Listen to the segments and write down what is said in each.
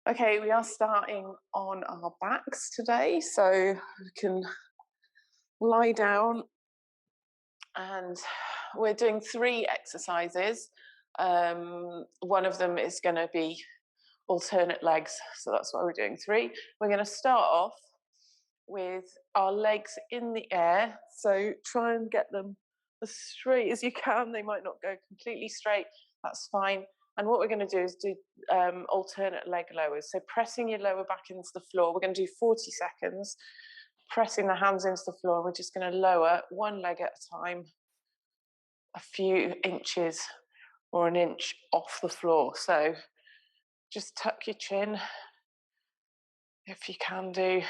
Okay, we are starting on our backs today, so we can lie down and we're doing 3 exercises. One of them is going to be alternate legs, so that's why we're doing 3. We're going to start off with our legs in the air, so try and get them as straight as you can. They might not go completely straight, that's fine. And what we're going to do is do alternate leg lowers. So pressing your lower back into the floor. We're going to do 40 seconds, pressing the hands into the floor. We're just going to lower one leg at a time, a few inches or an inch off the floor. So just tuck your chin, if you can do,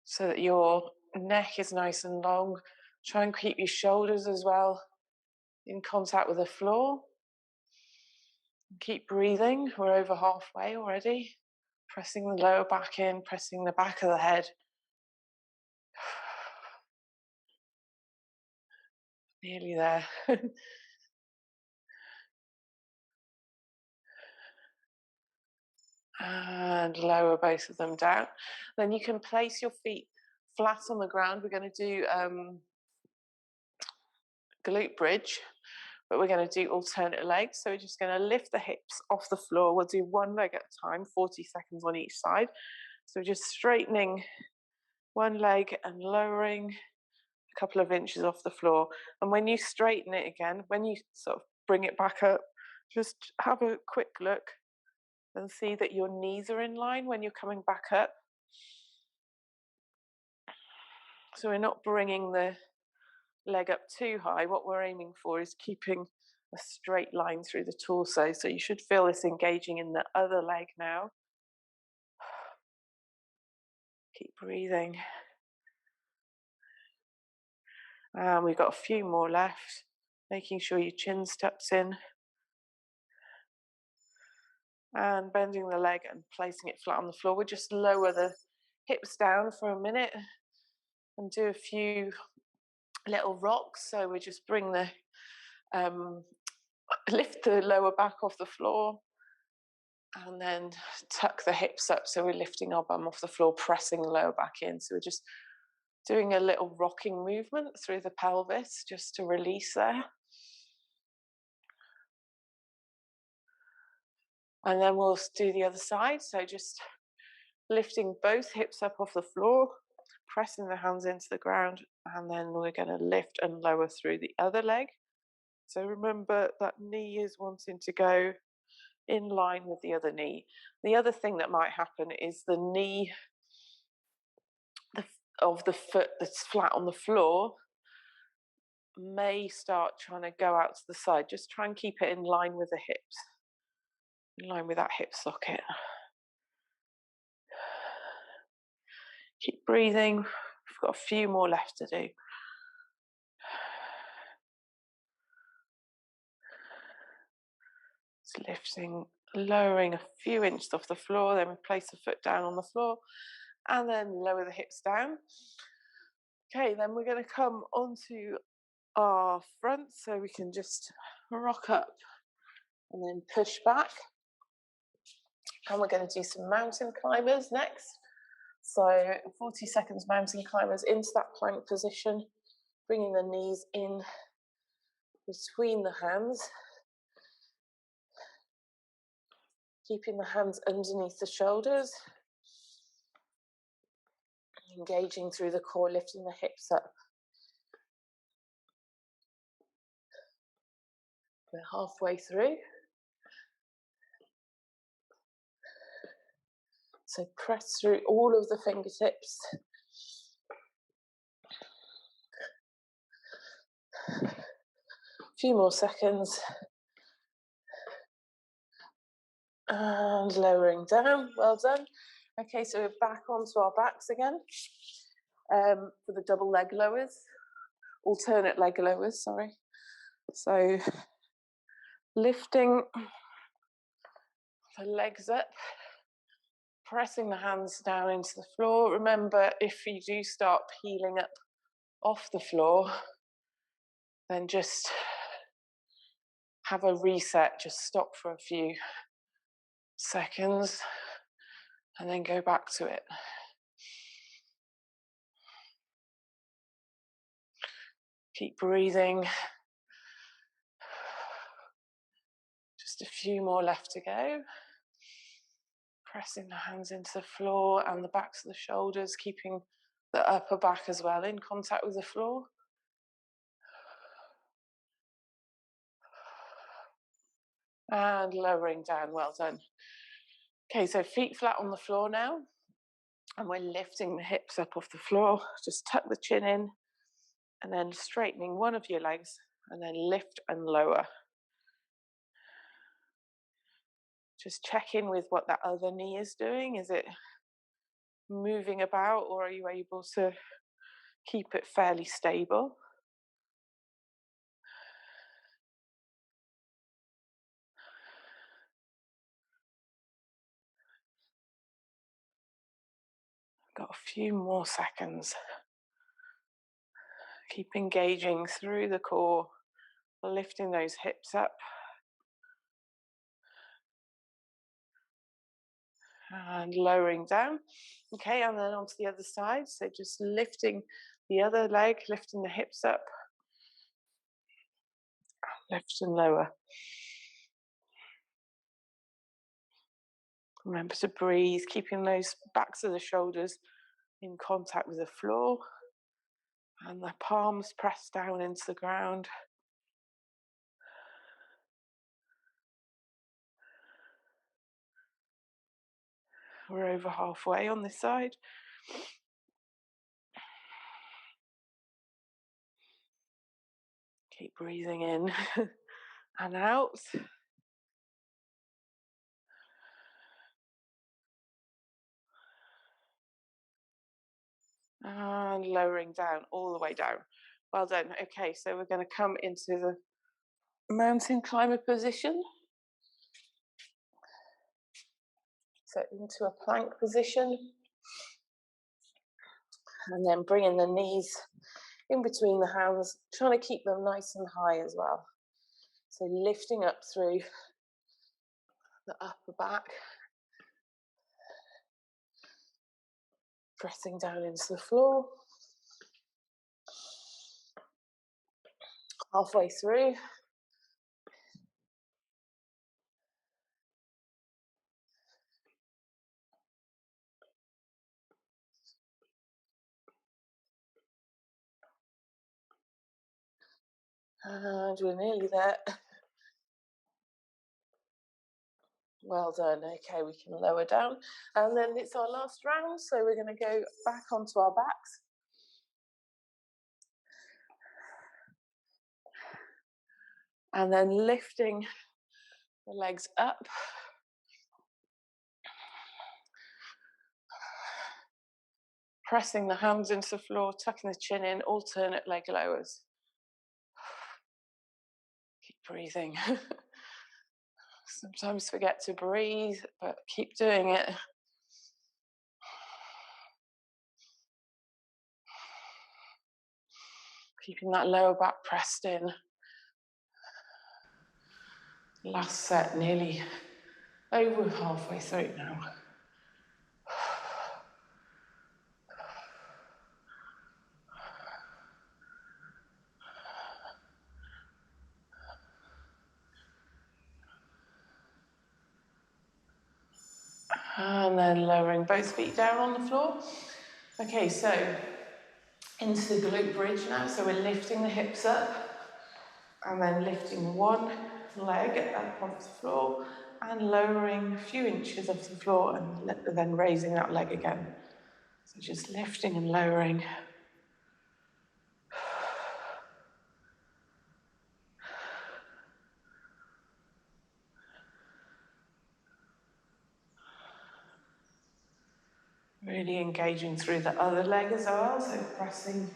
so that your neck is nice and long. Try and keep your shoulders as well in contact with the floor. Keep breathing. We're over halfway already. Pressing the lower back in, pressing the back of the head. Nearly there. And lower both of them down. Then you can place your feet flat on the ground. We're going to do glute bridge, but we're going to do alternate legs. So we're just going to lift the hips off the floor. We'll do one leg at a time, 40 seconds on each side. So just straightening one leg and lowering a couple of inches off the floor. And when you straighten it again, when you sort of bring it back up, just have a quick look and see that your knees are in line when you're coming back up. So we're not bringing the leg up too high. What we're aiming for is keeping a straight line through the torso. So you should feel this engaging in the other leg now. Keep breathing. And we've got a few more left. Making sure your chin's tucked in. And bending the leg and placing it flat on the floor. We'll just lower the hips down for a minute and do a few little rocks. So we just bring the lift the lower back off the floor and then tuck the hips up, so we're lifting our bum off the floor, pressing the lower back in. So we're just doing a little rocking movement through the pelvis just to release there. And then we'll do the other side. So just lifting both hips up off the floor, pressing the hands into the ground, and then we're going to lift and lower through the other leg. So remember that knee is wanting to go in line with the other knee. The other thing that might happen is the knee of the foot that's flat on the floor may start trying to go out to the side. Just try and keep it in line with the hips, in line with that hip socket. Keep breathing. We've got a few more left to do. Just lifting, lowering a few inches off the floor, then we place the foot down on the floor and then lower the hips down. Okay, then we're going to come onto our front, so we can just rock up and then push back. And we're going to do some mountain climbers next. So 40 seconds mountain climbers into that plank position, bringing the knees in between the hands, keeping the hands underneath the shoulders, engaging through the core, lifting the hips up. We're halfway through. So press through all of the fingertips. A few more seconds. And lowering down, well done. Okay, so we're back onto our backs again for the double leg lowers, alternate leg lowers, sorry. So lifting the legs up, pressing the hands down into the floor. Remember, if you do start peeling up off the floor, then just have a reset, just stop for a few seconds, and then go back to it. Keep breathing. Just a few more left to go. Pressing the hands into the floor and the backs of the shoulders, keeping the upper back as well in contact with the floor. And lowering down, well done. Okay, so feet flat on the floor now. And we're lifting the hips up off the floor. Just tuck the chin in and then straightening one of your legs and then lift and lower. Just check in with what that other knee is doing. Is it moving about, or are you able to keep it fairly stable? Got a few more seconds. Keep engaging through the core, lifting those hips up. And lowering down. Okay, and then onto the other side. So just lifting the other leg, lifting the hips up. Lift and lower. Remember to breathe, keeping those backs of the shoulders in contact with the floor. And the palms pressed down into the ground. We're over halfway on this side. Keep breathing in and out. And lowering down, all the way down. Well done. Okay, so we're going to come into the mountain climber position. So into a plank position. And then bringing the knees in between the hands, trying to keep them nice and high as well. So lifting up through the upper back. Pressing down into the floor. Halfway through. And we're nearly there. Well done. Okay, we can lower down. And then it's our last round, so we're going to go back onto our backs. And then lifting the legs up. Pressing the hands into the floor, tucking the chin in, alternate leg lowers. Keep breathing. Sometimes forget to breathe, but keep doing it. Keeping that lower back pressed in. Last set, nearly over halfway through now. And then lowering both feet down on the floor. Okay, so into the glute bridge now. So we're lifting the hips up and then lifting one leg up onto the floor and lowering a few inches off the floor and then raising that leg again. So just lifting and lowering. Really engaging through the other leg as well, so pressing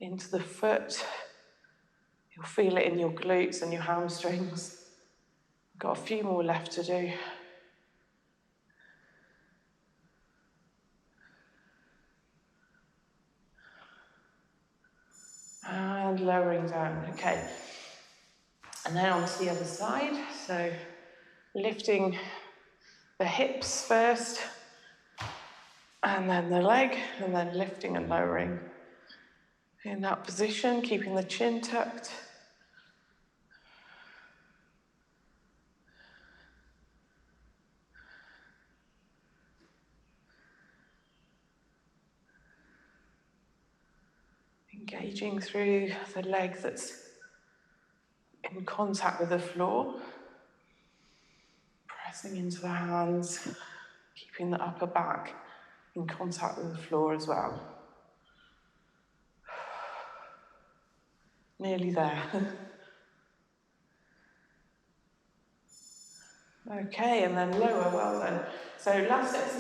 into the foot. You'll feel it in your glutes and your hamstrings. Got a few more left to do. And lowering down, okay. And then onto the other side, so lifting the hips first, And then the leg, and then lifting and lowering in that position, keeping the chin tucked. Engaging through the leg that's in contact with the floor. Pressing into the hands, keeping the upper back in contact with the floor as well. Nearly there. Okay, and then lower, well done. So last exercise.